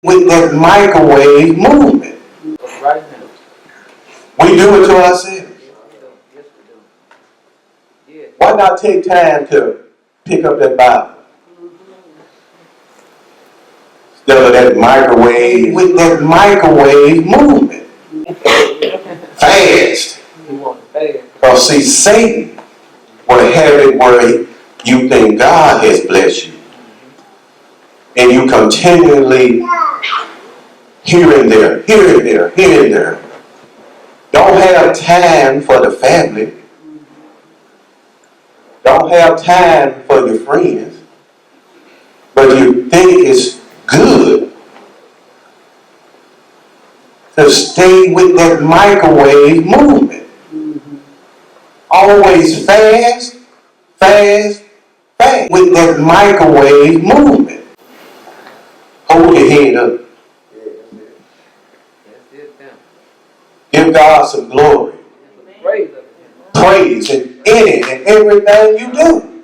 with that microwave movement. Right now. We do it to ourselves. Yes, we do. Yeah. Why not take time to pick up that Bible? Instead of that microwave, with that microwave movement. Fast. You want it fast. Because see, Satan will have it where you think God has blessed you. And you continually here and there, here and there, here and there. Don't have time for the family. Don't have time for your friends. But you think it's good to stay with that microwave movement. Always fast, fast, fast. With that microwave movement. Hold your head up. Give God some glory. Praise Praise in any and everything you do.